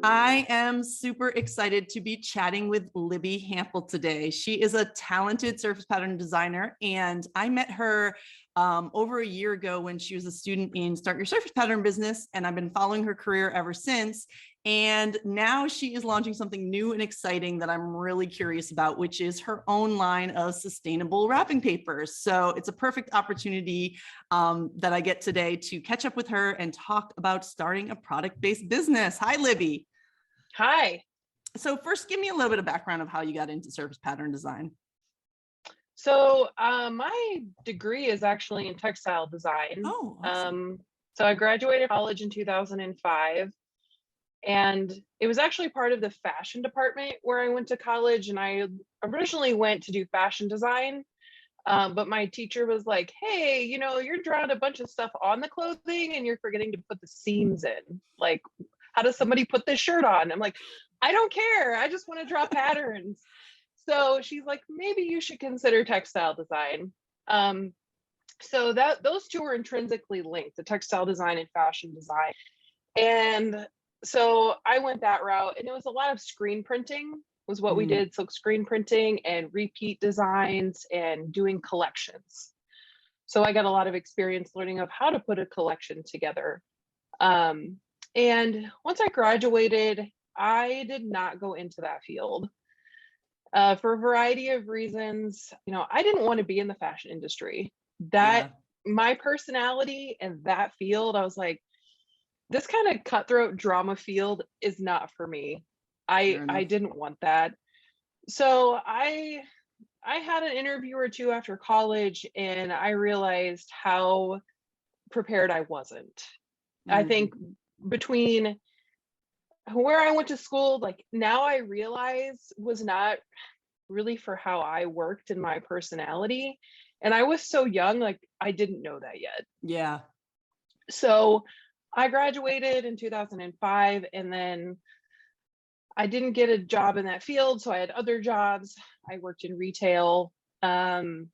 I am super excited to be chatting with Libby Hampel today. She is a talented surface pattern designer, and I met her over a year ago when she was a student in Start Your Surface Pattern Business, and I've been following her career ever since. And now she is launching something new and exciting that I'm really curious about, which is her own line of sustainable wrapping papers. So it's a perfect opportunity that I get today to catch up with her and talk about starting a product-based business. Hi, Libby. Hi. So first, give me a little bit of background of how you got into surface pattern design. So my degree is actually in textile design. Oh, awesome. So I graduated college in 2005, and it was actually part of the fashion department where I went to college, and I originally went to do fashion design. But my teacher was like, hey, you're drawing a bunch of stuff on the clothing and you're forgetting to put the seams in. Like, how does somebody put this shirt on? I'm like, I don't care. I just want to draw patterns. So she's like, maybe you should consider textile design. So those two are intrinsically linked, the textile design and fashion design. And so I went that route, and it was a lot of screen printing was what we did. So screen printing and repeat designs and doing collections. So I got a lot of experience learning of how to put a collection together. And once I graduated, I did not go into that field for a variety of reasons. I didn't want to be in the fashion industry. My personality and that field, I was like, this kind of cutthroat drama field is not for me. I didn't want that. So I had an interview or two after college, and I realized how prepared I wasn't. I think between where I went to school, like now I realize was not really for how I worked in my personality. And I was so young, like I didn't know that yet. Yeah. So I graduated in 2005, and then I didn't get a job in that field. So I had other jobs. I worked in retail, and,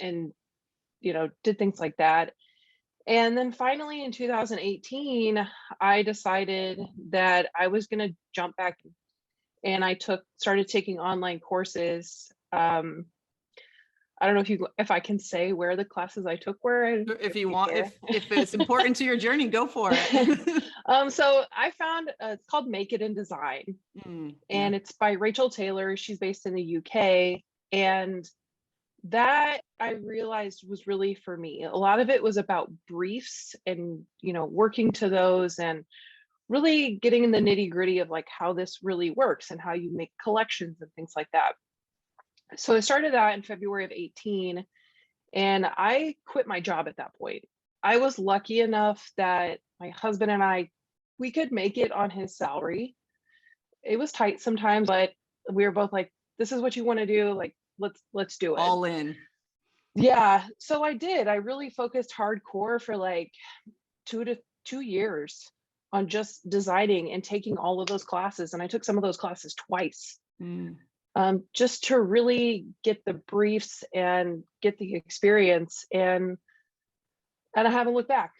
did things like that. And then finally in 2018, I decided that I was going to jump back, and I started taking online courses. I don't know if I can say where the classes I took were. If you want, if it's important to your journey, go for it. So I found it's called Make It in Design, and it's by Rachel Taylor. She's based in the UK, and that I realized was really for me. A lot of it was about briefs and working to those and really getting in the nitty-gritty of like how this really works and how you make collections and things like that. So I started that in February of 18, and I quit my job at that point. I was lucky enough that my husband and we could make it on his salary. It was tight sometimes, but we were both like, this is what you want to do. Like, let's do it. All in. Yeah. So I did. I really focused hardcore for like 2 years on just designing and taking all of those classes. And I took some of those classes twice. Just to really get the briefs and get the experience, and I haven't looked back,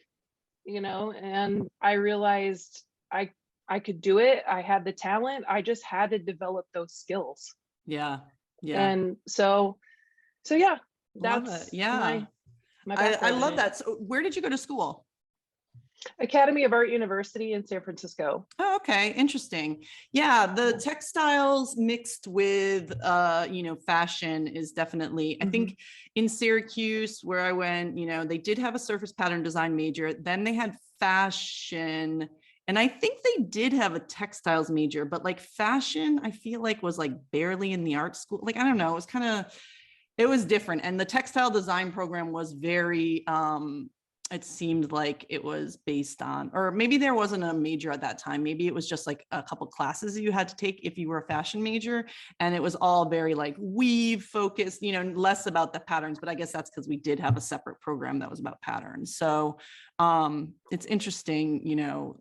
and I realized I could do it. I had the talent. I just had to develop those skills. Yeah. And so yeah, that's my background. I love that. So where did you go to school? Academy of Art University in San Francisco. Oh, okay. Interesting. Yeah. The textiles mixed with, fashion is definitely, I think in Syracuse where I went, they did have a surface pattern design major. Then they had fashion, and I think they did have a textiles major, but like fashion, I feel like was like barely in the art school. Like, I don't know. It was different. And the textile design program was very, it seemed like it was based on, or maybe there wasn't a major at that time. Maybe it was just like a couple classes you had to take if you were a fashion major. And it was all very like weave focused, less about the patterns, but I guess that's because we did have a separate program that was about patterns. So it's interesting,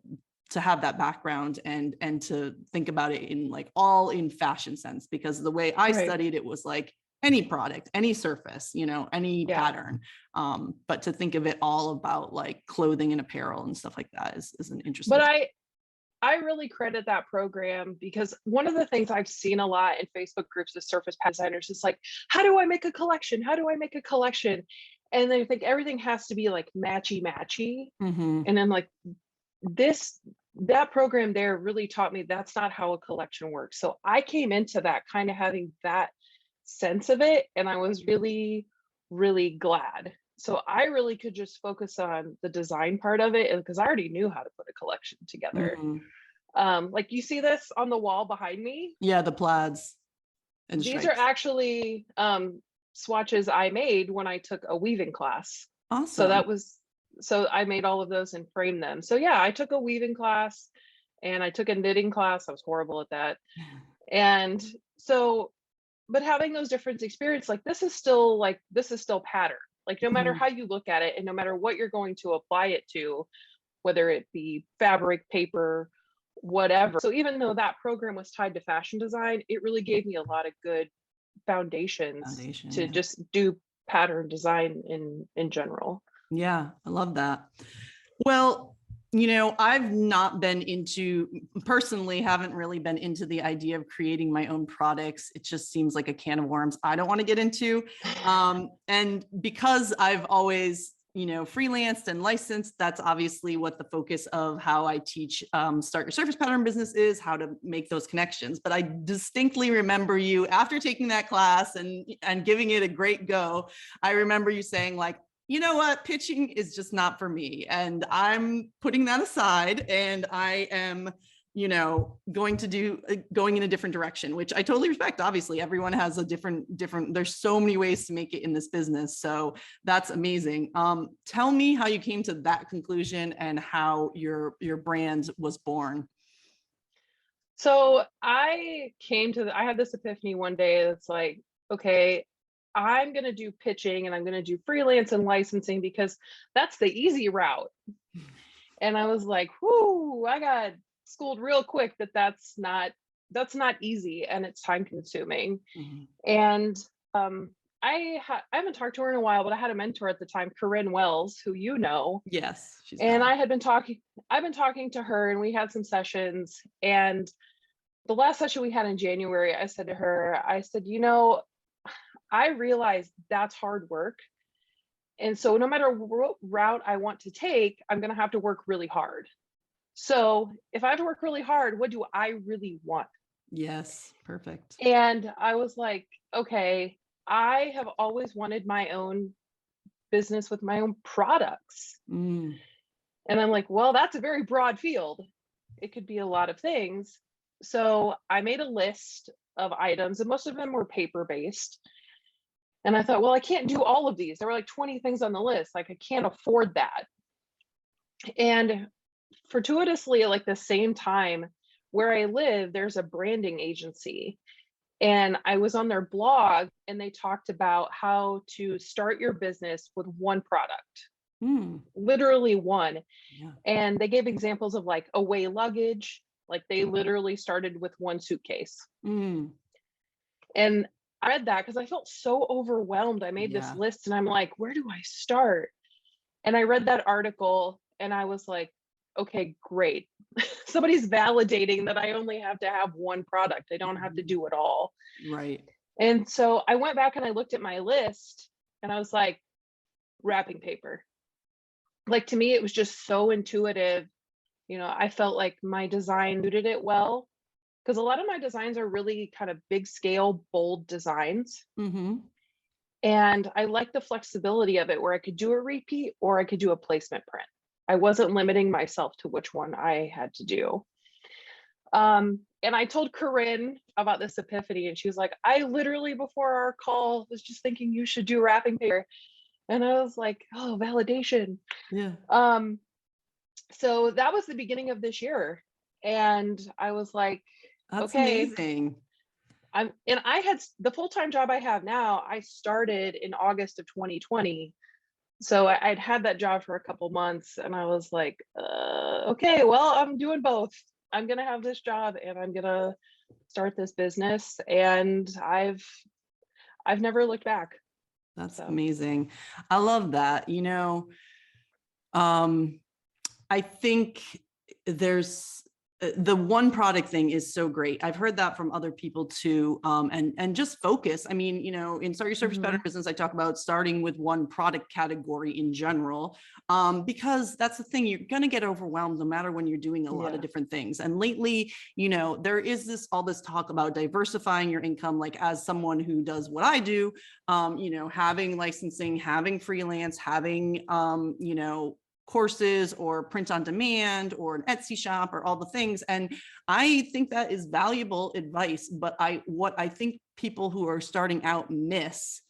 to have that background and to think about it in like all in fashion sense, because the way I studied it was like any product, any surface, any pattern. But to think of it all about like clothing and apparel and stuff like that is an interesting. But I really credit that program because one of the things I've seen a lot in Facebook groups of surface pad designers is like, how do I make a collection? How do I make a collection? And they think everything has to be like matchy matchy. Mm-hmm. And then like that program there really taught me that's not how a collection works. So I came into that kind of having that sense of it, and I was really, really glad. So I really could just focus on the design part of it because I already knew how to put a collection together. Like you see this on the wall behind me? Yeah, the plaids and These are stripes. actually swatches I made when I took a weaving class. Awesome. So I made all of those and framed them. So yeah, I took a weaving class and I took a knitting class. I was horrible at that. And so, but having those different experiences, this is still pattern. Like no matter Mhm. how you look at it and no matter what you're going to apply it to, whether it be fabric, paper, whatever. So even though that program was tied to fashion design, it really gave me a lot of good foundations Foundation. to Yeah. just do pattern design in general. Yeah, I love that. Well, I've not been personally, haven't really been into the idea of creating my own products. It just seems like a can of worms I don't want to get into. And because I've always, freelanced and licensed, that's obviously what the focus of how I teach Start Your Surface Pattern Business is, how to make those connections. But I distinctly remember you after taking that class and giving it a great go. I remember you saying like, you know what, pitching is just not for me. And I'm putting that aside and I am, going in a different direction, which I totally respect. Obviously, everyone has a different, there's so many ways to make it in this business. So that's amazing. Tell me how you came to that conclusion and how your brand was born. So I had this epiphany one day that's like, okay, I'm going to do pitching and I'm going to do freelance and licensing because that's the easy route. And I was like, whoo, I got schooled real quick that's not easy and it's time consuming. Mm-hmm. And I haven't talked to her in a while, but I had a mentor at the time, Corinne Wells, who Yes, she's and fabulous. I've been talking to her and we had some sessions. And the last session we had in January, I said to her, I realize that's hard work. And so no matter what route I want to take, I'm going to have to work really hard. So if I have to work really hard, what do I really want? Yes, perfect. And I was like, okay, I have always wanted my own business with my own products. Mm. And I'm like, well, that's a very broad field. It could be a lot of things. So I made a list of items, and most of them were paper based. And I thought, well, I can't do all of these. There were like 20 things on the list. Like, I can't afford that. And fortuitously, like the same time where I live, there's a branding agency. And I was on their blog and they talked about how to start your business with one product, literally one. Yeah. And they gave examples of like away luggage, like they literally started with one suitcase. And I read that because I felt so overwhelmed. I made this list and I'm like, where do I start? And I read that article and I was like, okay, great. Somebody's validating that I only have to have one product. I don't have to do it all. Right. And so I went back and I looked at my list and I was like, wrapping paper. Like, to me, it was just so intuitive. I felt like my design suited it well because a lot of my designs are really kind of big scale, bold designs. And I like the flexibility of it where I could do a repeat or I could do a placement print. I wasn't limiting myself to which one I had to do. And I told Corinne about this epiphany and she was like, I literally before our call was just thinking you should do wrapping paper. And I was like, oh, validation. Yeah. So that was the beginning of this year. And I was like, that's okay. amazing. I had the full-time job I have now, I started in August of 2020. So I'd had that job for a couple months and I was like, okay, well, I'm doing both. I'm going to have this job and I'm going to start this business. And I've never looked back. That's amazing. I love that. I think there's the one product thing is so great. I've heard that from other people too. And just focus. I mean, you know, in Start Your Surface Pattern Business, I talk about starting with one product category in general, because that's the thing, you're going to get overwhelmed no matter when you're doing a lot of different things. And lately, you know, there is all this talk about diversifying your income. Like as someone who does what I do, you know, having licensing, having freelance, having, you know, courses or print on demand or an Etsy shop or all the things. And I think that is valuable advice. But what I think people who are starting out miss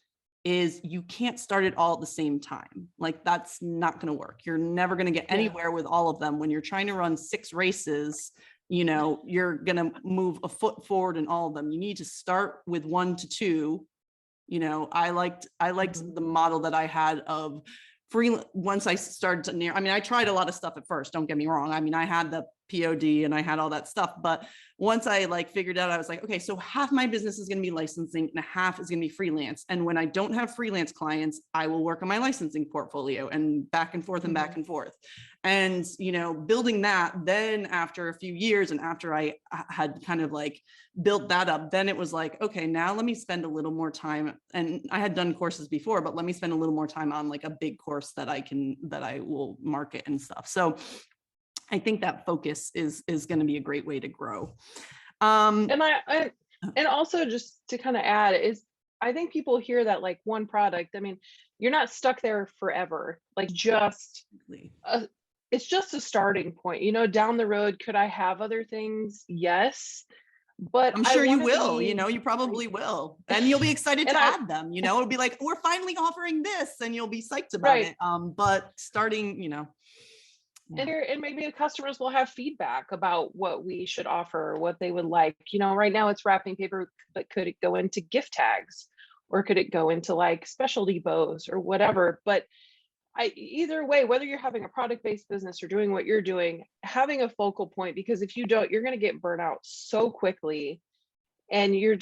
is you can't start it all at the same time. Like that's not going to work. You're never going to get anywhere with all of them. When you're trying to run 6 races, you know, you're going to move a foot forward in all of them. You need to start with 1 to 2. You know, I liked the model that I had of once I started to I tried a lot of stuff at first, don't get me wrong. I mean, I had the POD and I had all that stuff, but once I like figured out, I was like, okay, so half my business is going to be licensing and half is going to be freelance. And when I don't have freelance clients, I will work on my licensing portfolio and back and forth and back and forth. And, you know, building that, then after a few years and after I had kind of like built that up, then it was like, okay, now let me spend a little more time. And I had done courses before, but let me spend a little more time on like a big course that I will market and stuff. So I think that focus is going to be a great way to grow. And and also just to kind of add is, I think people hear that like one product. I mean, you're not stuck there forever. Like it's just a starting point. You know, down the road, could I have other things? Yes. But I'm sure you will, you know, you probably will. And you'll be excited to add them, you know, it'll be like, we're finally offering this and you'll be psyched about it. But starting, you know. And maybe the customers will have feedback about what we should offer, what they would like. You know, right now it's wrapping paper, but could it go into gift tags or could it go into like specialty bows or whatever? But either way, whether you're having a product-based business or doing what you're doing, having a focal point, because if you don't, you're going to get burnt out so quickly and you're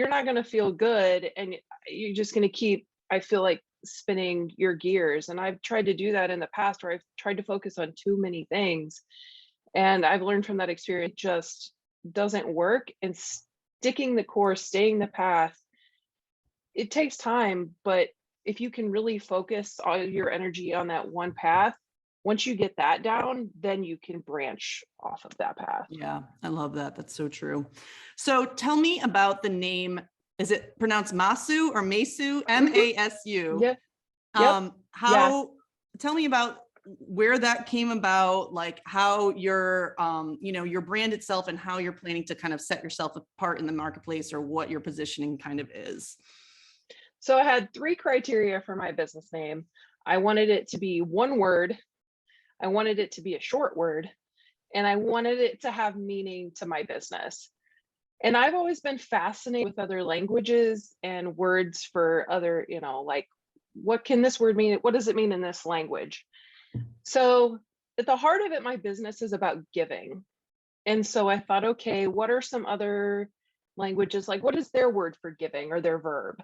not going to feel good. And you're just going to keep, I feel like, spinning your gears. And I've tried to do that in the past where I've tried to focus on too many things. And I've learned from that experience, it just doesn't work. And sticking the course, staying the path, it takes time. But if you can really focus all your energy on that one path, once you get that down, then you can branch off of that path. Yeah, I love that. That's so true. So tell me about the name. Is it pronounced MASU or MASU? MASU. Yeah. Tell me about where that came about, like how your, you know, your brand itself and how you're planning to kind of set yourself apart in the marketplace or what your positioning kind of is. So I had 3 criteria for my business name. I wanted it to be one word. I wanted it to be a short word, and I wanted it to have meaning to my business. And I've always been fascinated with other languages and words for other, you know, like, what can this word mean? What does it mean in this language? So at the heart of it, my business is about giving. And so I thought, okay, what are some other languages? Like, what is their word for giving or their verb?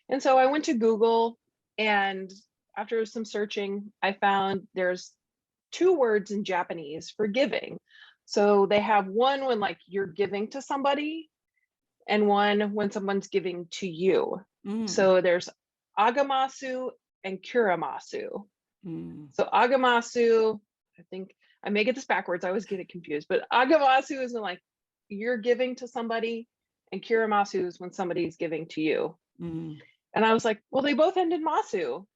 And so I went to Google, and after some searching, I found there's 2 words in Japanese for giving. So they have one when like you're giving to somebody and one when someone's giving to you. So there's agamasu and kuramasu. So agamasu, I think I may get this backwards. I always get it confused, but agamasu is when like you're giving to somebody and kuramasu is when somebody's giving to you. And I was like, well, they both end in masu.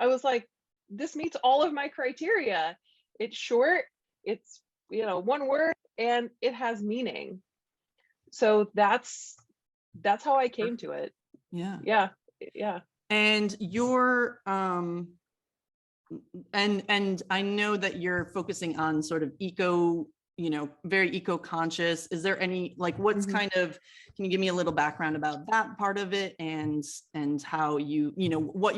I was like, this meets all of my criteria. It's short, it's, you know, one word, and it has meaning. So that's how I came to it. Yeah. And you're and I know that you're focusing on sort of eco, you know, very eco-conscious. Is there any, like, what's kind of, can you give me a little background about that part of it and how you know, what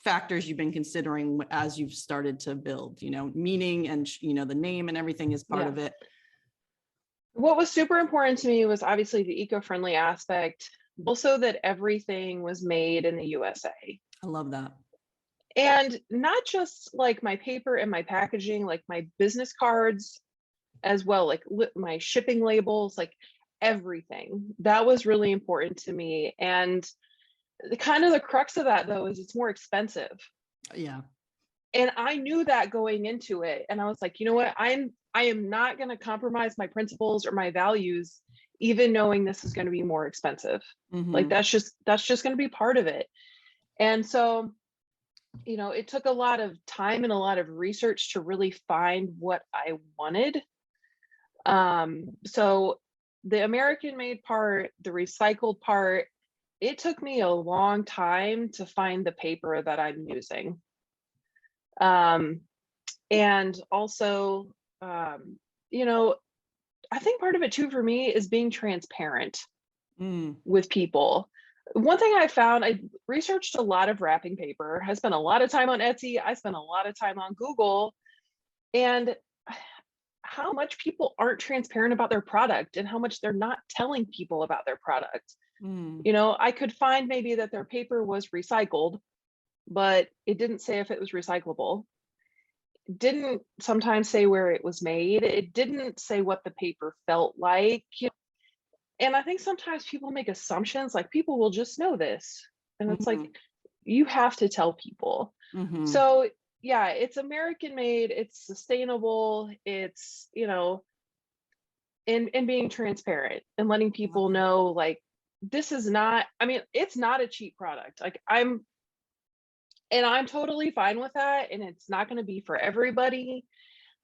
factors you've been considering as you've started to build, you know, meaning and, you know, the name and everything is part of it. What was super important to me was obviously the eco-friendly aspect, also that everything was made in the USA. I love that. And not just like my paper and my packaging, like my business cards, as well, like my shipping labels, like everything. That was really important to me. And the kind of the crux of that though is it's more expensive. Yeah. And I knew that going into it. And I was like, you know what? I am not going to compromise my principles or my values, even knowing this is going to be more expensive. Like Mm-hmm. that's just going to be part of it. And so, it took a lot of time and a lot of research to really find what I wanted. So the American made part, the recycled part, it took me a long time to find the paper that I'm using. And also, you know, I think part of it too for me is being transparent Mm. with people. One thing I found, I researched a lot of wrapping paper. I spent a lot of time on Etsy. I spent a lot of time on Google, and how much people aren't transparent about their product and how much they're not telling people about their product. Mm. I could find maybe that their paper was recycled, but it didn't say if it was recyclable. It didn't sometimes say where it was made. It didn't say what the paper felt like. And I think sometimes people make assumptions like people will just know this. And it's like, Mm-hmm. you have to tell people. Mm-hmm. So, yeah, it's American made, it's sustainable, it's, and being transparent and letting people know like this is not, I mean, it's not a cheap product. Like I'm totally fine with that, and it's not going to be for everybody.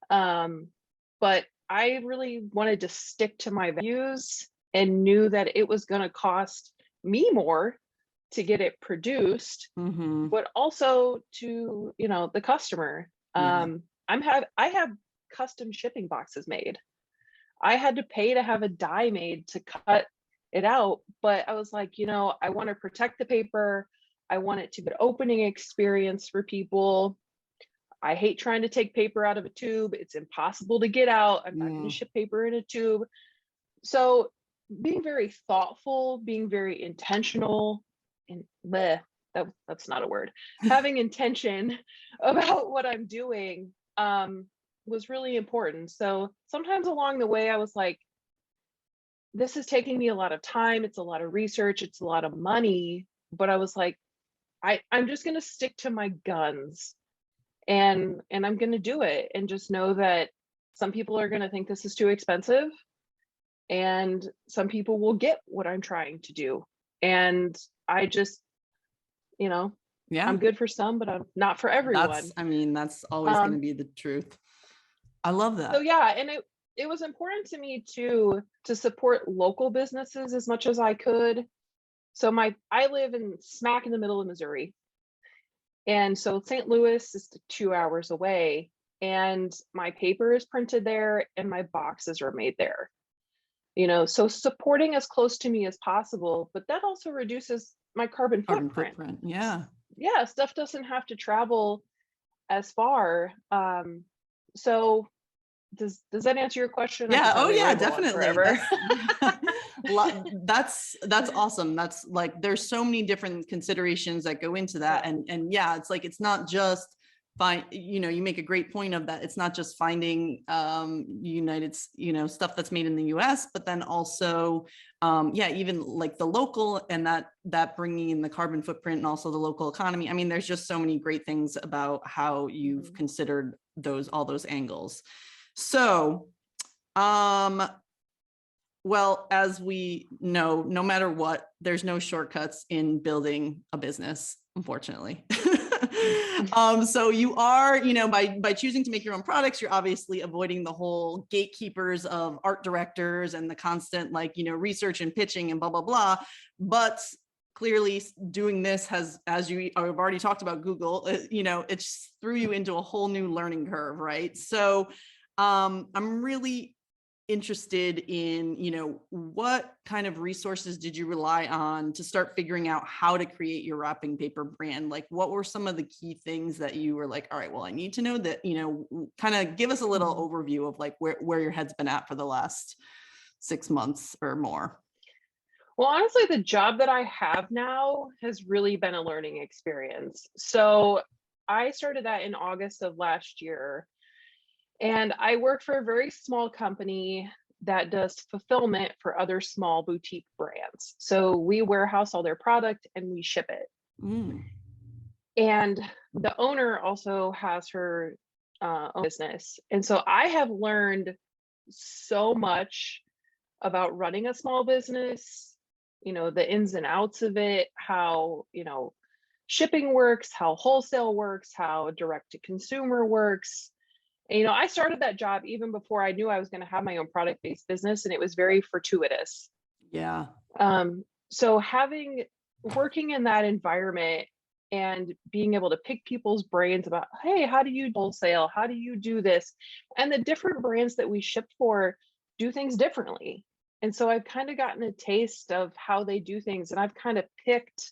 But I really wanted to stick to my values and knew that it was going to cost me more to get it produced, Mm-hmm. but also to, the customer. Yeah. I have custom shipping boxes made. I had to pay to have a die made to cut it out, but I was like, I want to protect the paper. I want it to be an opening experience for people. I hate trying to take paper out of a tube. It's impossible to get out. I'm not going to Mm. ship paper in a tube. So being very thoughtful, being very intentional, and that's not a word. Having intention about what I'm doing was really important. So sometimes along the way, I was like, this is taking me a lot of time. It's a lot of research. It's a lot of money. But I was like, I'm just going to stick to my guns, and I'm going to do it, and just know that some people are going to think this is too expensive, and some people will get what I'm trying to do. And I just, Yeah. I'm good for some, but I'm not for everyone. That's always going to Um, be the truth. I love so that. yeah, and it was important to me too to support local businesses as much as I could. So I live in smack in the middle of Missouri. And so St. Louis is 2 hours away, and my paper is printed there and my boxes are made there. So supporting as close to me as possible, but that also reduces my carbon Carbon footprint. footprint. Yeah. Yeah, stuff doesn't have to travel as far. So does that answer your question? I could Yeah. Oh probably yeah, ramble on definitely. forever. That's awesome. That's like, there's so many different considerations that go into that. Yeah. And yeah, it's like, it's not just you make a great point of that. It's not just finding stuff that's made in the US, but then also even like the local, and that bringing in the carbon footprint and also the local economy. I mean, there's just so many great things about how you've considered all those angles. So, well, as we know, no matter what, there's no shortcuts in building a business, unfortunately. So you are, by choosing to make your own products, you're obviously avoiding the whole gatekeepers of art directors and the constant research and pitching and blah, blah, blah. But clearly doing this has, as you have already talked about Google, it's threw you into a whole new learning curve, right? So I'm really interested in, what kind of resources did you rely on to start figuring out how to create your wrapping paper brand? Like, what were some of the key things that you were like, all right, well, I need to know that, kind of give us a little overview of like where your head's been at for the last 6 months or more. Well, honestly, the job that I have now has really been a learning experience. So I started that in August of last year. And I work for a very small company that does fulfillment for other small boutique brands. So we warehouse all their product and we ship it. Mm. And the owner also has her own business. And so I have learned so much about running a small business, the ins and outs of it, how, shipping works, how wholesale works, how direct to consumer works. And, I started that job even before I knew I was going to have my own product-based business, and it was very fortuitous. Yeah. So working in that environment and being able to pick people's brains about, hey, how do you wholesale? How do you do this? And the different brands that we ship for do things differently. And so I've kind of gotten a taste of how they do things, and I've kind of picked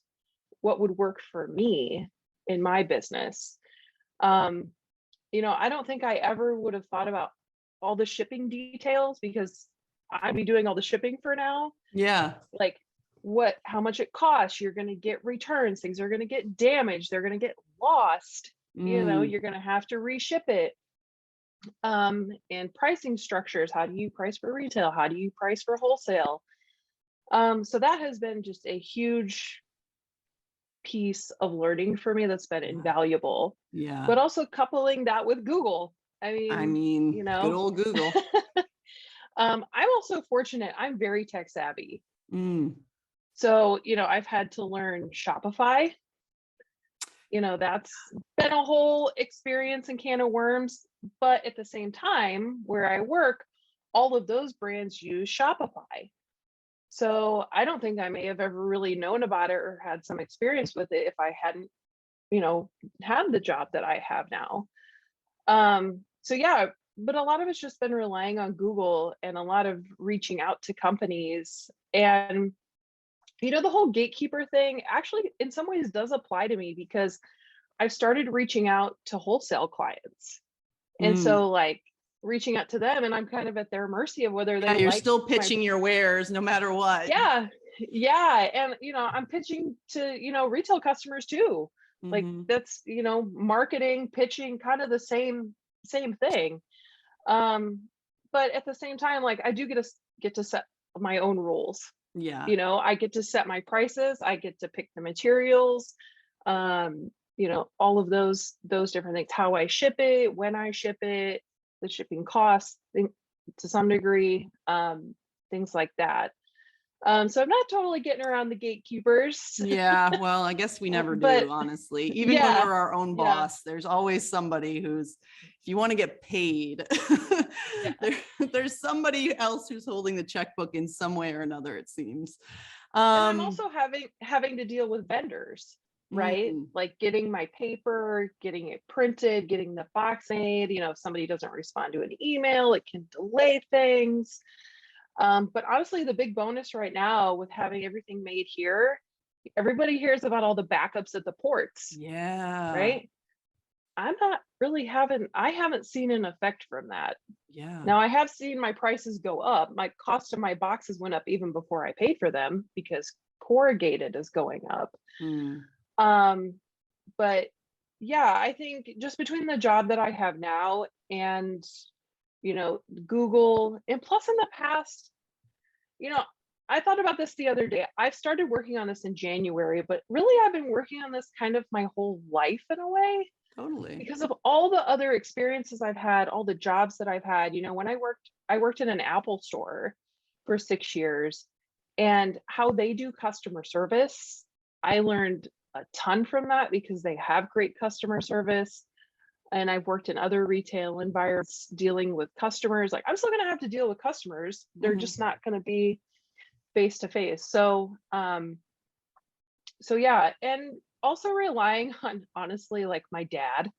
what would work for me in my business. I don't think I ever would have thought about all the shipping details because I'd be doing all the shipping for now. Yeah. Like how much it costs. You're going to get returns. Things are going to get damaged. They're going to get lost. You're going to have to reship it. And pricing structures. How do you price for retail? How do you price for wholesale? So that has been just a huge piece of learning for me that's been invaluable. Yeah. But also coupling that with Google. I mean, good old Google. I'm also fortunate. I'm very tech savvy. Mm. So, I've had to learn Shopify. That's been a whole experience and can of worms. But at the same time, where I work, all of those brands use Shopify. So I don't think I may have ever really known about it or had some experience with it if I hadn't, had the job that I have now. So yeah, but a lot of it's just been relying on Google and a lot of reaching out to companies. And the whole gatekeeper thing actually in some ways does apply to me because I've started reaching out to wholesale clients. And so like reaching out to them, and I'm kind of at their mercy of whether they you're still pitching your wares no matter what. Yeah. And I'm pitching to retail customers too. Like that's marketing, pitching, kind of the same thing. But at the same time, like I do get to set my own rules. Yeah. I get to set my prices. I get to pick the materials. All of those different things, how I ship it, when I ship it, the shipping costs to some degree, things like that. So I'm not totally getting around the gatekeepers. Yeah, well, I guess we never do, honestly. Even when we're our own boss, there's always somebody who's, if you want to get paid, there's somebody else who's holding the checkbook in some way or another, it seems. And I'm also having to deal with vendors, right? Like getting my paper, getting it printed, getting the box made. If somebody doesn't respond to an email, it can delay things. But honestly, the big bonus right now with having everything made here, everybody hears about all the backups at the ports. Yeah. Right. I haven't seen an effect from that. Yeah. Now I have seen my prices go up. My cost of my boxes went up even before I paid for them because corrugated is going up. But yeah, I think just between the job that I have now and Google, and plus in the past, I thought about this the other day. I've started working on this in January, but really I've been working on this kind of my whole life in a way. Totally. Because of all the other experiences I've had, all the jobs that I've had, when I worked in an Apple store for 6 years, and how they do customer service. I learned a ton from that because they have great customer service. And I've worked in other retail environments dealing with customers. Like I'm still going to have to deal with customers. They're just not going to be face to face. So yeah. And also relying on, honestly, like my dad.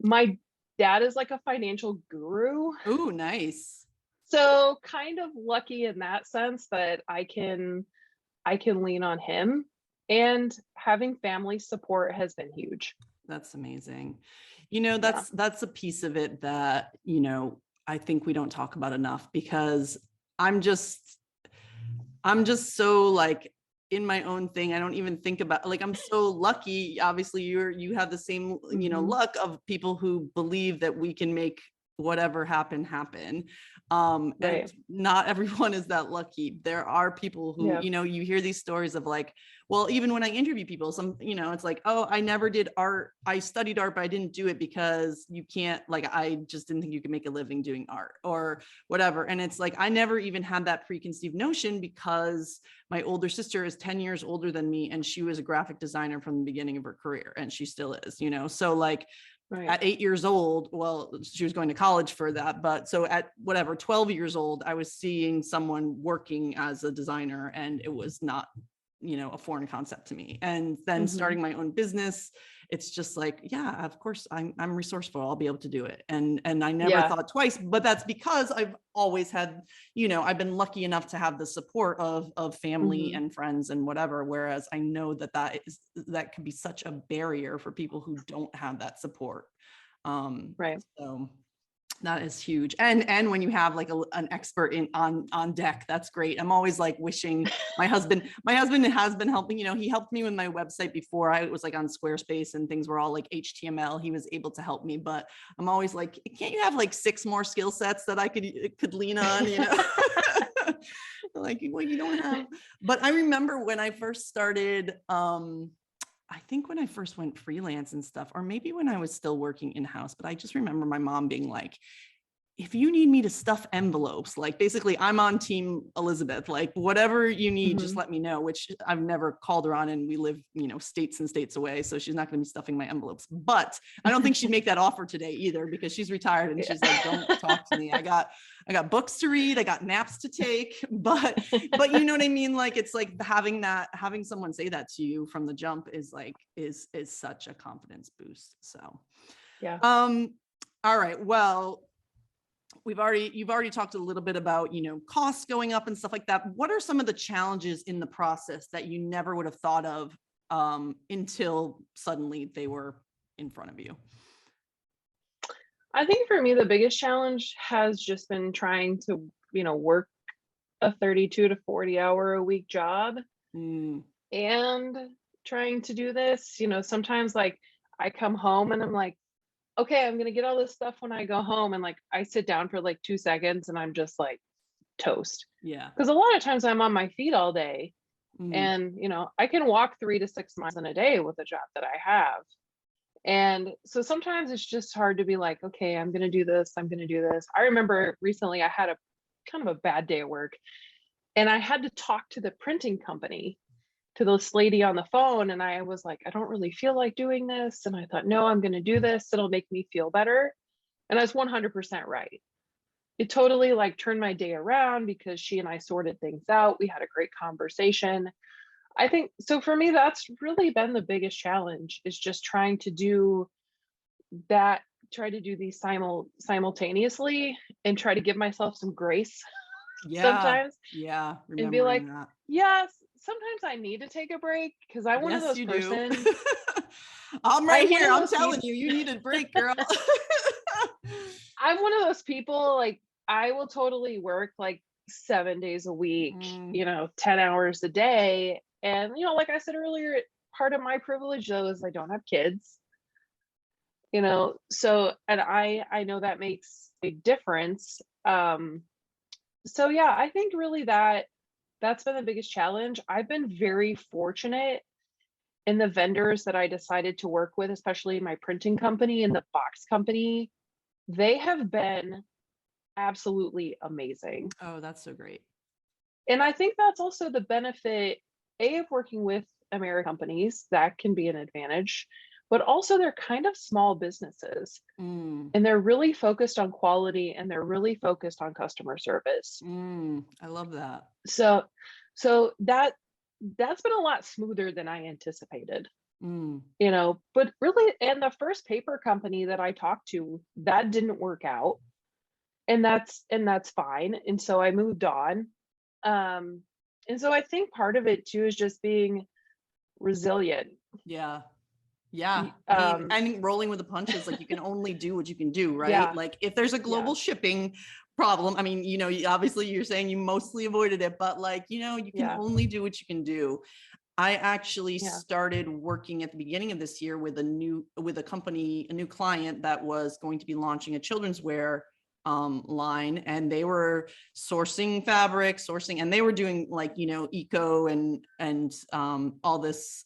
My dad is like a financial guru. Oh, nice. So kind of lucky in that sense that I can lean on him, and having family support has been huge. That's amazing. That's a piece of it that, I think we don't talk about enough, because I'm just so like in my own thing. I don't even think about, like, I'm so lucky. Obviously you have the same, luck of people who believe that we can make whatever happened. And Right. not everyone is that lucky. There are people who, Yeah. you hear these stories of like, well, even when I interview people, it's like, oh, I never did art. I studied art, but I didn't do it because you can't, like, I just didn't think you could make a living doing art or whatever. And it's like, I never even had that preconceived notion because my older sister is 10 years older than me. And she was a graphic designer from the beginning of her career. And she still is, so like, Right. at 8 years old, well, she was going to college for that, but so at whatever, 12 years old, I was seeing someone working as a designer, and it was not, a foreign concept to me. And then starting my own business, it's just like, yeah, of course I'm resourceful. I'll be able to do it. And I never thought twice, but that's because I've always had, I've been lucky enough to have the support of family and friends and whatever. Whereas I know that can be such a barrier for people who don't have that support. Right. So that is huge. And when you have like an expert on deck, that's great. I'm always like wishing my husband has been helping, he helped me with my website before. I was like on Squarespace and things were all like HTML. He was able to help me, but I'm always like, can't you have like 6 more skill sets that I could lean on, like, well, you don't have, but I remember when I first started, I think when I first went freelance and stuff, or maybe when I was still working in-house, but I just remember my mom being like, if you need me to stuff envelopes, like basically I'm on team Elizabeth, like whatever you need, just let me know, which I've never called her on, and we live, states and states away. So she's not going to be stuffing my envelopes, but I don't think she'd make that offer today either, because she's retired and she's like, don't talk to me. I got books to read. I got naps to take, but you know what I mean? Like, it's like having someone say that to you from the jump is like, is such a confidence boost. So, Yeah. All right. Well, you've already talked a little bit about, costs going up and stuff like that. What are some of the challenges in the process that you never would have thought of until suddenly they were in front of you? I think for me, the biggest challenge has just been trying to, work a 32 to 40 hour a week job and trying to do this. Sometimes like I come home and I'm like, okay, I'm going to get all this stuff when I go home. And like, I sit down for like 2 seconds and I'm just like toast. Yeah. Because a lot of times I'm on my feet all day and, I can walk 3 to 6 miles in a day with the job that I have. And so sometimes it's just hard to be like, okay, I'm going to do this. I'm going to do this. I remember recently I had a kind of a bad day at work and I had to talk to the printing company, to this lady on the phone. And I was like, I don't really feel like doing this. And I thought, no, I'm going to do this. It'll make me feel better. And I was 100% right. It totally like turned my day around because she and I sorted things out. We had a great conversation. I think so for me, that's really been the biggest challenge, is just trying to do that, try to do these simultaneously and try to give myself some grace sometimes. Yeah. And be like, That. yes, sometimes I need to take a break because I'm one of those persons. I'm right here. I'm telling you, you need a break, girl. I'm one of those people, like, I will totally work like 7 days a week, 10 hours a day. And, like I said earlier, part of my privilege though is I don't have kids, so, and I know that makes a difference. So yeah, I think really that's been the biggest challenge. I've been very fortunate in the vendors that I decided to work with, especially my printing company and the box company. They have been absolutely amazing. Oh, that's so great. And I think that's also the benefit, of working with American companies. That can be an advantage, but also they're kind of small businesses and they're really focused on quality and they're really focused on customer service. I love that. So that's been a lot smoother than I anticipated. But really, and the first paper company that I talked to, that didn't work out, and that's fine. And so I moved on. And so I think part of it too is just being resilient. Yeah. I think rolling with the punches, like you can only do what you can do, right? Yeah. Like if there's a global shipping problem, I mean, obviously you're saying you mostly avoided it, but like, you can only do what you can do. I actually Yeah. started working at the beginning of this year with a new client that was going to be launching a children's wear line, and they were sourcing fabric, and they were doing like, eco and all this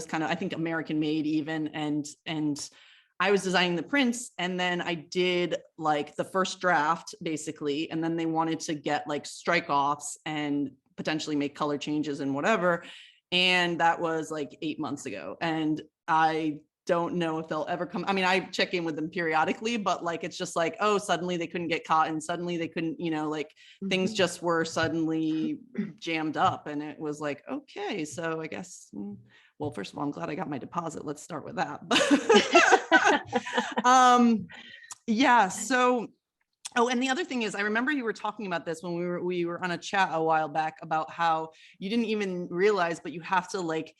kind of, I think, American made even, and I was designing the prints, and then I did like the first draft basically, and then they wanted to get like strike offs and potentially make color changes and whatever. And that was like 8 months ago. And I don't know if they'll ever come. I mean, I check in with them periodically, but like, it's just like, oh, suddenly they couldn't get cotton. Suddenly they couldn't, like things just were suddenly jammed up. And it was like, okay, so I guess, well, first of all, I'm glad I got my deposit. Let's start with that. Yeah. So, oh, and the other thing is, I remember you were talking about this when we were on a chat a while back about how you didn't even realize, but you have to like,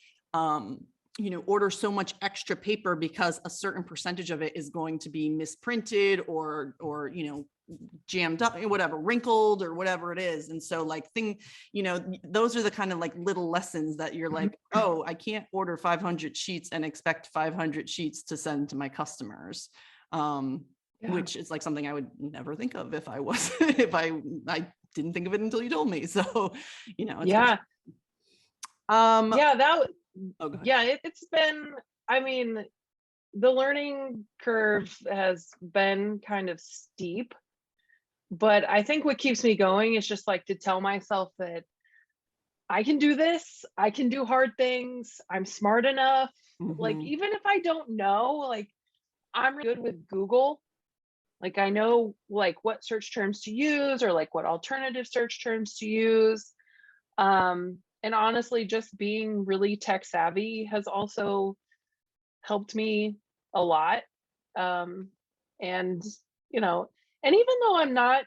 order so much extra paper because a certain percentage of it is going to be misprinted or jammed up, whatever, wrinkled or whatever it is. And so like those are the kind of like little lessons that you're like, oh, I can't order 500 sheets and expect 500 sheets to send to my customers. Yeah. Which is like something I would never think of if I was, I didn't think of it until you told me. So, it's yeah. yeah, it's been, I mean, the learning curve has been kind of steep, but I think what keeps me going is just like to tell myself that I can do this, I can do hard things, I'm smart enough. Like, even if I don't know, like, I'm really good with Google. Like, I know like what search terms to use or like what alternative search terms to use. And honestly, just being really tech savvy has also helped me a lot. And, and even though I'm not,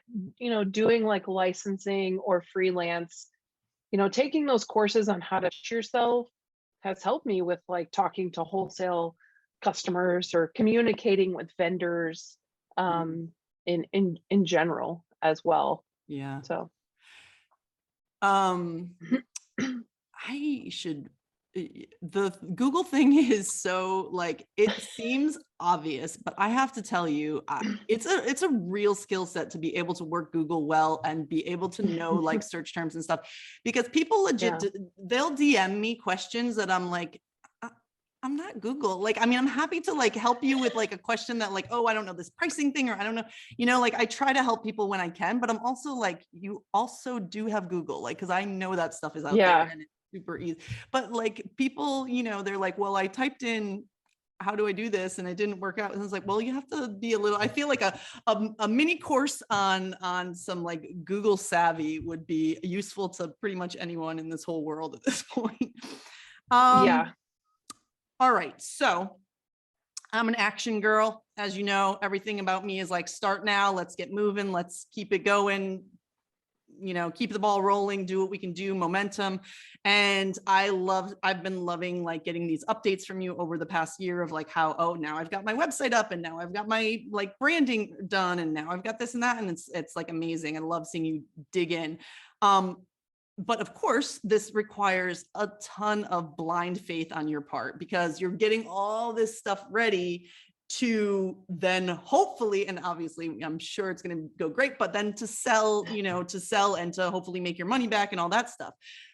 doing like licensing or freelance, taking those courses on how to teach yourself has helped me with like talking to wholesale customers or communicating with vendors in general as well. Yeah. So the Google thing is so like, it seems obvious, but I have to tell you, it's a real skill set to be able to work Google well and be able to know like search terms and stuff, because people legit, they'll DM me questions that I'm like, I'm not Google. Like, I mean, I'm happy to like help you with like a question that like, oh, I don't know this pricing thing, or I don't know, like I try to help people when I can, but I'm also like, you also do have Google, like, cause I know that stuff is out there and it's super easy. But like people, they're like, well, I typed in, how do I do this? And it didn't work out. And it's like, well, you have to be a little, I feel like a mini course on some like Google savvy would be useful to pretty much anyone in this whole world at this point. All right, so I'm an action girl. As you know, everything about me is like, start now, let's get moving, let's keep it going, keep the ball rolling, do what we can do, momentum. And I've been loving like getting these updates from you over the past year of like how, oh, now I've got my website up, and now I've got my like branding done, and now I've got this and that. And it's like amazing. I love seeing you dig in. But of course, this requires a ton of blind faith on your part, because you're getting all this stuff ready to then hopefully, and obviously I'm sure it's going to go great, but then to sell, and to hopefully make your money back and all that stuff.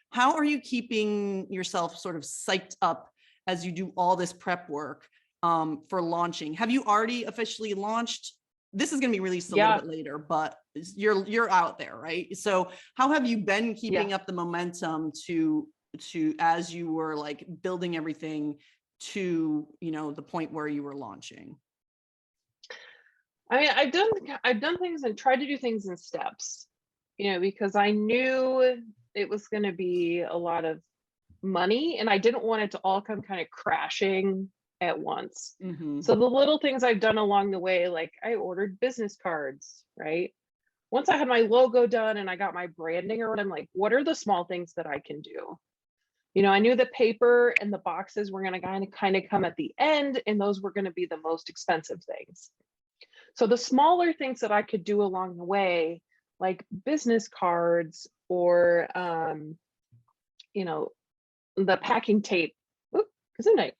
How are you keeping yourself sort of psyched up as you do all this prep work for launching? Have you already officially launched? This is going to be released a little bit later, but you're out there, right? So how have you been keeping up the momentum to as you were like building everything to, the point where you were launching? I mean, I've done things and tried to do things in steps, because I knew it was going to be a lot of money, and I didn't want it to all come kind of crashing at once. So the little things I've done along the way, like I ordered business cards, right? Once I had my logo done and I got my branding, or what, I'm like, what are the small things that I can do? I knew the paper and the boxes were going to kind of come at the end, and those were going to be the most expensive things. So the smaller things that I could do along the way, like business cards or, the packing tape. Oop, kazoo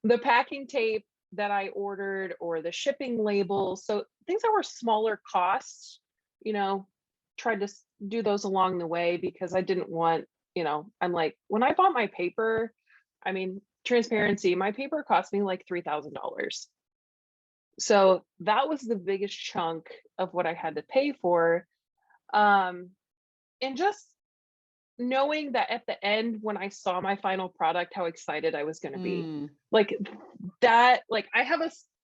the packing tape that I ordered, or the shipping labels. So things that were smaller costs, you know, tried to do those along the way, because I didn't want, I'm like, when I bought my paper, I mean, transparency, my paper cost me like $3,000. So that was the biggest chunk of what I had to pay for. And just knowing that at the end, when I saw my final product, how excited I was going to be. Like that, like I have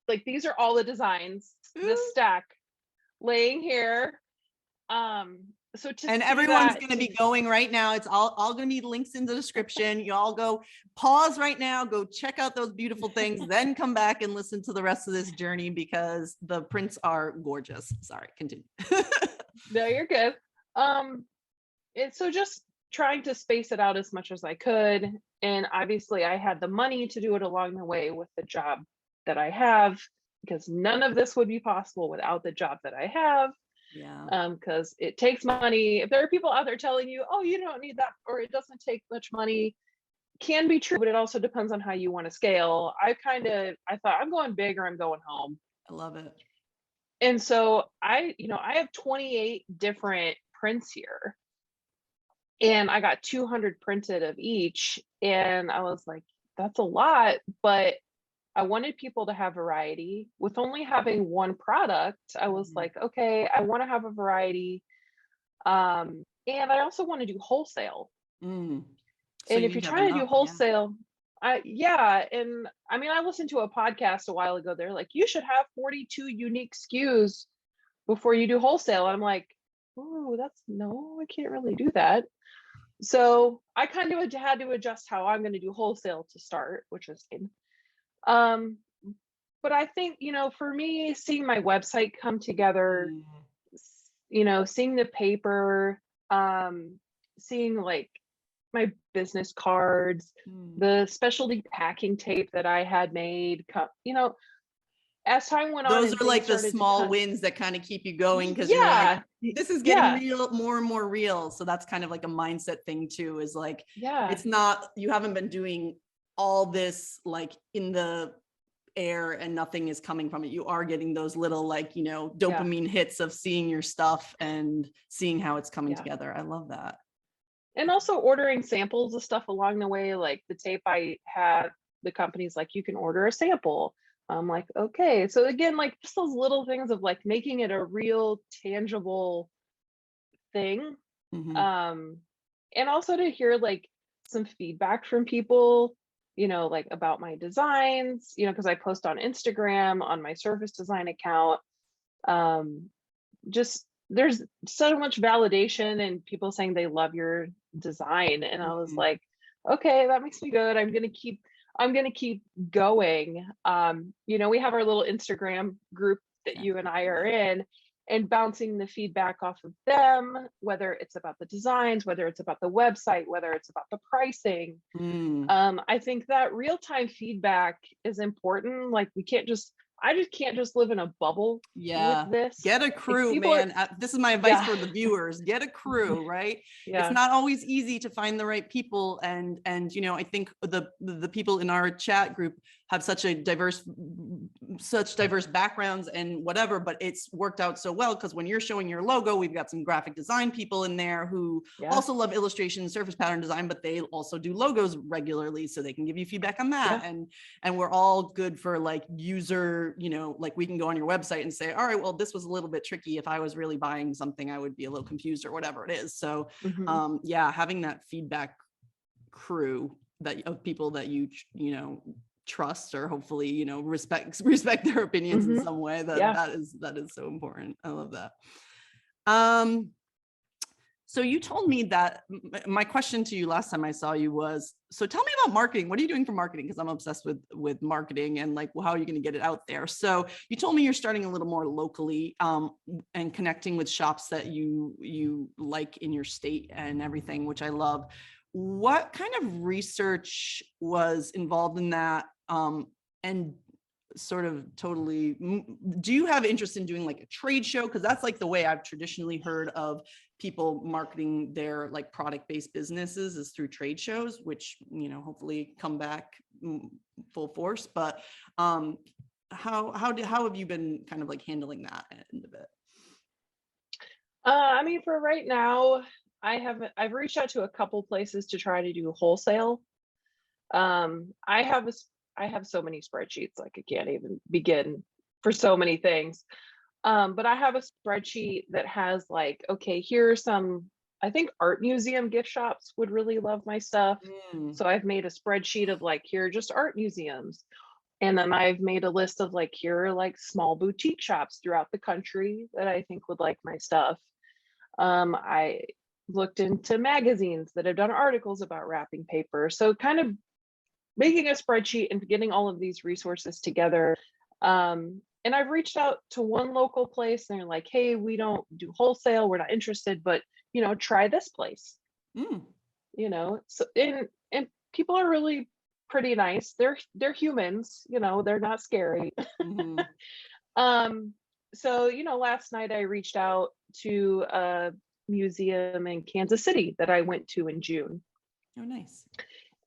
like, these are all the designs, this stack laying here. So to and everyone's going to be going right now. It's all going to be links in the description. You all go pause right now, go check out those beautiful things, then come back and listen to the rest of this journey, because the prints are gorgeous. Sorry, continue. No, you're good. So just trying to space it out as much as I could. And obviously I had the money to do it along the way with the job that I have, because none of this would be possible without the job that I have. Yeah. Because it takes money. If there are people out there telling you, oh, you don't need that, or it doesn't take much money, can be true, but it also depends on how you want to scale. I thought, I'm going big or I'm going home. I love it. And so I have 28 different prints here, and I got 200 printed of each. And I was like, that's a lot, but I wanted people to have variety. With only having one product, I was like, okay, I want to have a variety. And I also want to do wholesale. So and if you're trying to do wholesale, and I mean, I listened to a podcast a while ago. They're like, you should have 42 unique SKUs before you do wholesale. I'm like, oh, no, I can't really do that. So I kind of had to adjust how I'm going to do wholesale to start, which is good. But I think, for me, seeing my website come together, seeing the paper, seeing like my business cards, the specialty packing tape that I had made, as time went on. Those are like the small wins that kind of keep you going, because you're like, this is getting real, more and more real. So that's kind of like a mindset thing too, is like, it's not, you haven't been doing all this like in the air and nothing is coming from it. You are getting those little like, dopamine hits of seeing your stuff and seeing how it's coming together. I love that. And also ordering samples of stuff along the way, like the tape I had, the company's like, you can order a sample. I'm like, okay. So again, like just those little things of like making it a real tangible thing. And also to hear like some feedback from people, like about my designs, because I post on Instagram on my service design account. Just there's so much validation and people saying they love your design. And I was like, okay, that makes me good. I'm going to keep going. We have our little Instagram group that you and I are in, and bouncing the feedback off of them, whether it's about the designs, whether it's about the website, whether it's about the pricing. I think that real-time feedback is important. Like I just can't just live in a bubble with this. Get a crew, man. This is my advice for the viewers. Get a crew, right? It's not always easy to find the right people. And I think the people in our chat group have such diverse backgrounds and whatever, but it's worked out so well, because when you're showing your logo, we've got some graphic design people in there who also love illustration, surface pattern design, but they also do logos regularly, so they can give you feedback on that. And we're all good for like user, like we can go on your website and say, all right, well, this was a little bit tricky. If I was really buying something, I would be a little confused or whatever it is. So having that feedback crew of people that you trust, or hopefully respect their opinions in some way, that is so important. I love that. So you told me that my question to you last time I saw you was, so tell me about marketing. What are you doing for marketing? Because I'm obsessed with marketing and like, well, how are you going to get it out there? So you told me you're starting a little more locally, and connecting with shops that you like in your state and everything, which I love. What kind of research was involved in that? And sort of totally, do you have interest in doing like a trade show? Because that's like the way I've traditionally heard of people marketing their like product-based businesses is through trade shows, which, you know, hopefully come back full force. But how have you been kind of like handling that end of it? I mean, for right now, I've reached out to a couple places to try to do wholesale. I have I have so many spreadsheets, like I can't even begin for so many things. But I have a spreadsheet that has like, okay, here are some, I think art museum gift shops would really love my stuff. So I've made a spreadsheet of like, here are just art museums. And then I've made a list of like, here are like small boutique shops throughout the country that I think would like my stuff. I looked into magazines that have done articles about wrapping paper. So kind of making a spreadsheet and getting all of these resources together. And I've reached out to one local place and they're like, hey, we don't do wholesale. We're not interested, but you know, try this place. You know, so and people are really pretty nice. They're humans, you know, they're not scary. So, you know, last night I reached out to a museum in Kansas City that I went to in June. Oh, nice.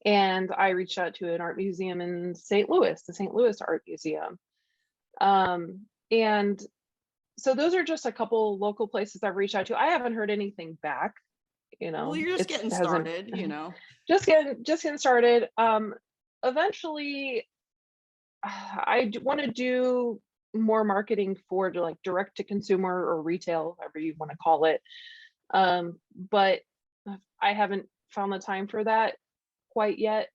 And I reached out to an art museum in St. Louis, the St. Louis Art Museum. And so those are just a couple local places I've reached out to. I haven't heard anything back, you know. Well, you're just getting started, you know. Just getting started. Eventually, I want to do more marketing for like direct to consumer or retail, however you want to call it. But I haven't found the time for that quite yet.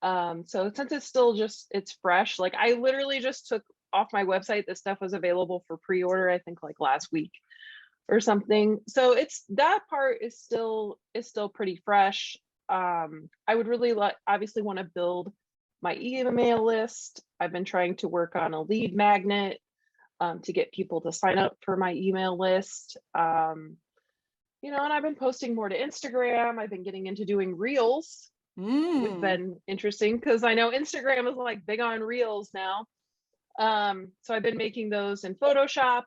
So since it's still it's fresh, like I literally just took off my website, this stuff was available for pre-order, I think like last week or something. So it's, that part is still pretty fresh. I would really obviously want to build my email list. I've been trying to work on a lead magnet to get people to sign up for my email list. You know, and I've been posting more to Instagram. I've been getting into doing reels, which has been interesting because I know Instagram is like big on reels now. So I've been making those in Photoshop.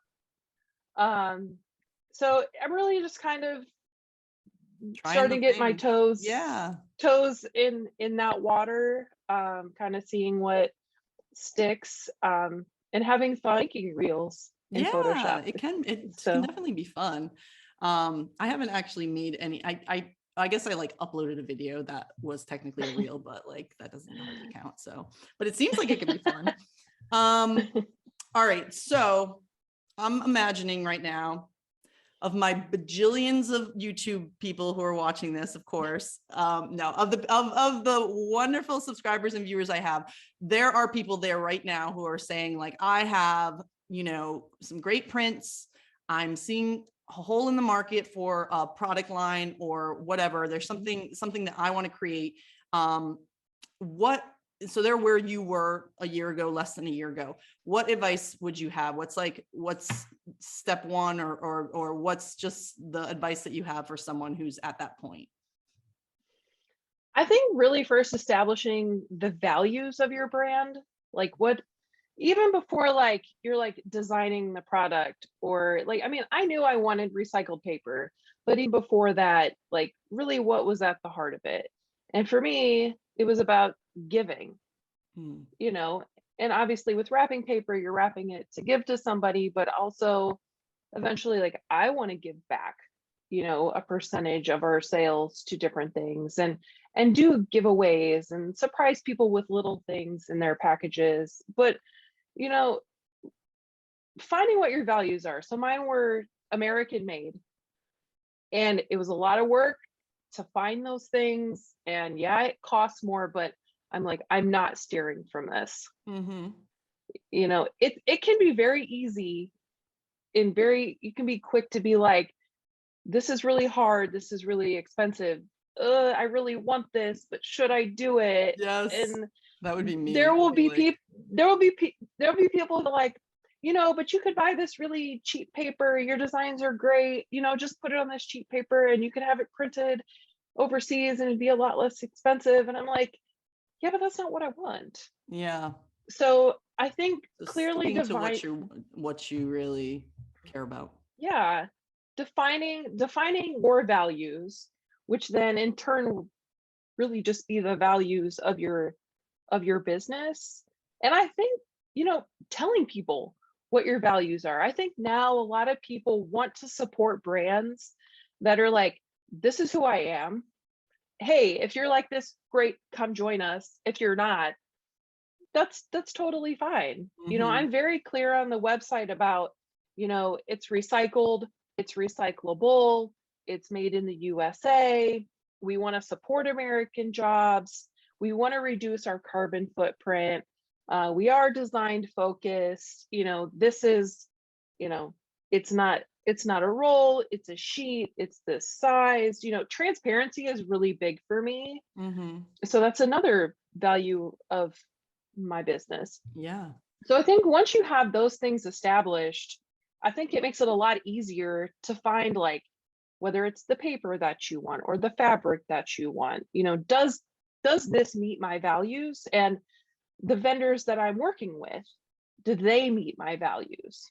So I'm really just kind of starting to get my toes in that water, kind of seeing what sticks, and having fun making reels in Photoshop. It can definitely be fun. I haven't actually made any. I guess I like uploaded a video that was technically a reel, but like that doesn't really count. So, but it seems like it could be fun. All right, so I'm imagining right now, of my bajillions of YouTube people who are watching this, of course, no, of the wonderful subscribers and viewers I have, there are people there right now who are saying like, I have, you know, some great prints. I'm seeing a hole in the market for a product line or whatever. There's something that I want to create. So they're where you were a year ago, less than a year ago. What advice would you have? What's step one or what's just the advice that you have for someone who's at that point? I think really first establishing the values of your brand, like what, even before like you're like designing the product or like, I mean, I knew I wanted recycled paper, but even before that, like really what was at the heart of it? And for me, it was about giving, you know, and obviously with wrapping paper, you're wrapping it to give to somebody, but also eventually like I want to give back, you know, a percentage of our sales to different things and do giveaways and surprise people with little things in their packages. But, you know, finding what your values are. So mine were American made, and it was a lot of work to find those things. And yeah, it costs more, but I'm like, I'm not steering from this. You know, it can be very easy and you can be quick to be like, this is really hard. This is really expensive. I really want this, but should I do it? Yes. And that would be me. There will be people that are like, you know, but you could buy this really cheap paper. Your designs are great. You know, just put it on this cheap paper and you could have it printed overseas and it'd be a lot less expensive. And I'm like, yeah, but that's not what I want. Yeah. So I think Just clearly sticking to what you really care about. yeah, defining your values, which then in turn really just be the values of your business. And I think, telling people what your values are. I think now a lot of people want to support brands that are like, this is who I am. Hey, if you're like this, great, come join us. If you're not, that's totally fine. Mhm. I'm very clear on the website about, it's recycled, it's recyclable, it's made in the USA. We want to support American jobs. We want to reduce our carbon footprint. We are designed focused. This is, you know, it's not a roll, it's a sheet, it's this size. Transparency is really big for me. Mhm. So that's another value of my business. Yeah. So I think once you have those things established, I think it makes it a lot easier to find, like, whether it's the paper that you want or the fabric that you want, does this meet my values? And the vendors that I'm working with, do they meet my values?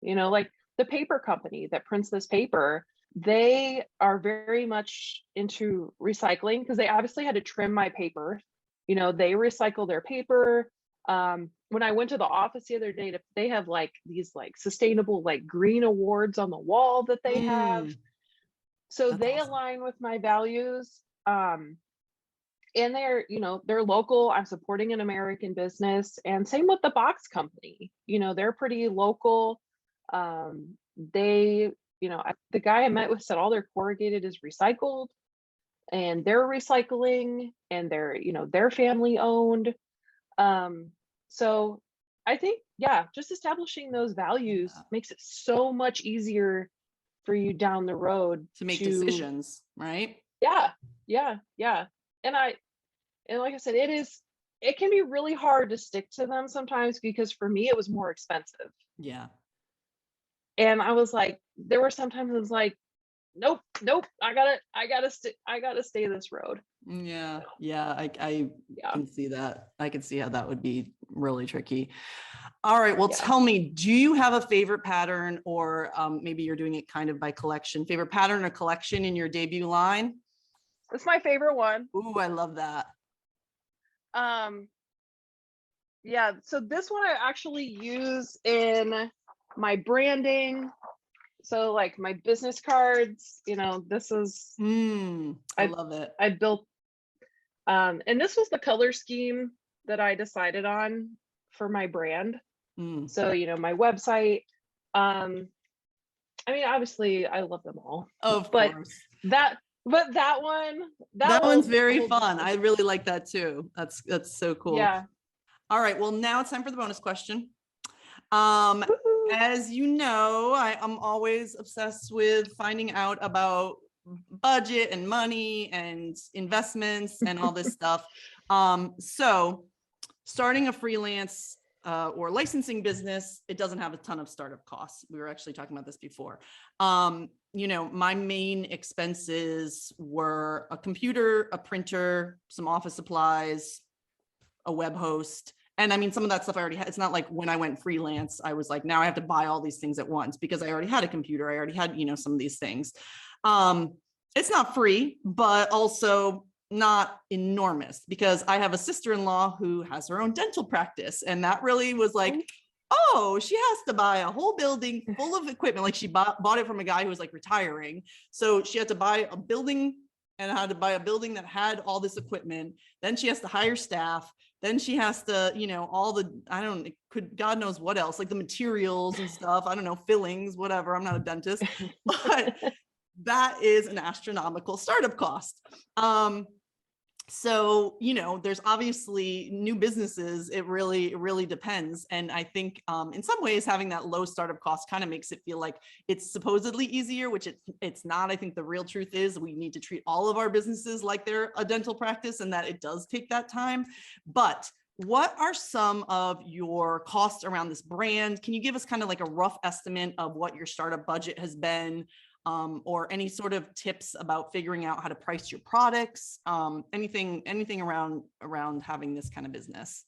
Like the paper company that prints this paper, they are very much into recycling because they obviously had to trim my paper. They recycle their paper. When I went to the office the other day, they have like these like sustainable like green awards on the wall that they have. Mm, So that's they awesome. align with my values. And they're local. I'm supporting an American business, and same with the box company. They're pretty local. They, the guy I met with said all their corrugated is recycled, and they're recycling, and they're family owned. So I think, yeah, just establishing those values Yeah. makes it so much easier for you down the road To make to, decisions, right? yeah, yeah, yeah. And like I said, it can be really hard to stick to them sometimes because for me it was more expensive. Yeah. And I was like, there were sometimes it was like, nope, nope, I gotta stay this road. Yeah. So Yeah. I yeah, can see that. I can see how that would be really tricky. All right. Well, yeah. tell me, do you have a favorite pattern, or maybe you're doing it kind of by collection, favorite pattern or collection in your debut line? It's my favorite one. Ooh, I love that. Um, yeah, so this one I actually use in my branding. So like my business cards, this is I I love it. I built and this was the color scheme that I decided on for my brand. Mm, So, my website, I mean, obviously I love them all, of but course. that that one that That one's holds very holds fun. I really like that too. That's so cool. yeah. All right. Well, now it's time for the bonus question. Um, Woo-hoo. as you know, I'm always obsessed with finding out about budget and money and investments and all this stuff. So starting a freelance or licensing business, it doesn't have a ton of startup costs. We were actually talking about this before. My main expenses were a computer, a printer, some office supplies, a web host. And I mean, some of that stuff I already had. It's not like when I went freelance, I was like, now I have to buy all these things at once because I already had a computer. I already had, some of these things. It's not free, but also not enormous because I have a sister-in-law who has her own dental practice. And that really was like, oh, she has to buy a whole building full of equipment. Like she bought it from a guy who was like retiring. So she had to buy a building and had to buy a building that had all this equipment. Then she has to hire staff. Then she has to, all the, God knows what else, like the materials and stuff. I don't know, fillings, whatever. I'm not a dentist, but that is an astronomical startup cost. So, there's obviously new businesses. It really depends. And I think in some ways having that low startup cost kind of makes it feel like it's supposedly easier, which it's not. I think the real truth is we need to treat all of our businesses like they're a dental practice and that it does take that time. But what are some of your costs around this brand? Can you give us kind of like a rough estimate of what your startup budget has been? Or any sort of tips about figuring out how to price your products, anything around having this kind of business?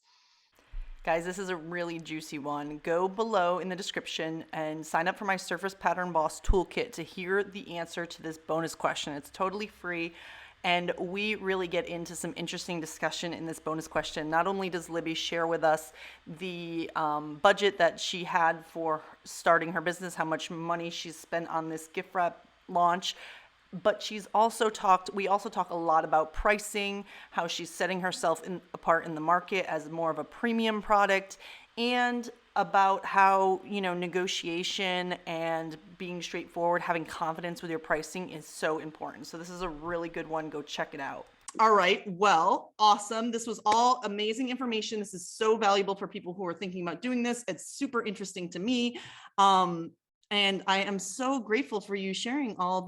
Guys, this is a really juicy one. Go below in the description and sign up for my Surface Pattern Boss Toolkit to hear the answer to this bonus question. It's totally free. And we really get into some interesting discussion in this bonus question. Not only does Libby share with us the budget that she had for starting her business, how much money she's spent on this gift wrap launch, but we also talk a lot about pricing, how she's setting herself apart in the market as more of a premium product, and about how, negotiation and being straightforward, having confidence with your pricing is so important. So this is a really good one. Go check it out. All right. Well, awesome. This was all amazing information. This is so valuable for people who are thinking about doing this. It's super interesting to me. And I am so grateful for you sharing all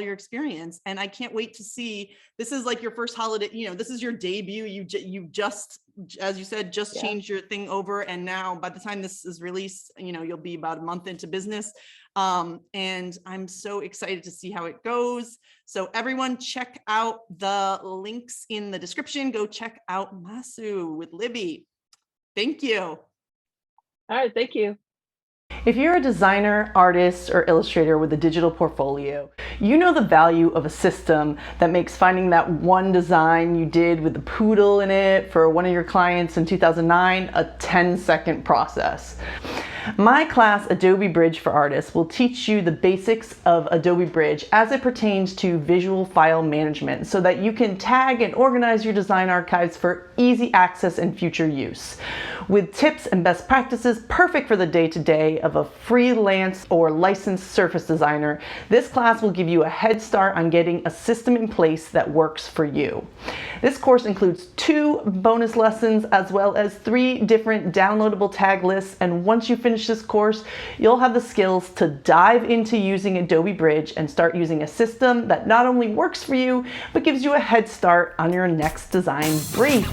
your experience. And I can't wait to see, this is like your first holiday, this is your debut. You just, as you said, changed your thing over. And now by the time this is released, you'll be about a month into business. And I'm so excited to see how it goes. So everyone check out the links in the description. Go check out MASU with Libby. Thank you. All right. Thank you. If you're a designer, artist, or illustrator with a digital portfolio, you know the value of a system that makes finding that one design you did with the poodle in it for one of your clients in 2009 a 10-second process. My class, Adobe Bridge for Artists, will teach you the basics of Adobe Bridge as it pertains to visual file management so that you can tag and organize your design archives for easy access and future use. With tips and best practices perfect for the day-to-day of a freelance or licensed surface designer, this class will give you a head start on getting a system in place that works for you. This course includes 2 bonus lessons as well as 3 different downloadable tag lists, and once you finish this course, you'll have the skills to dive into using Adobe Bridge and start using a system that not only works for you, but gives you a head start on your next design brief.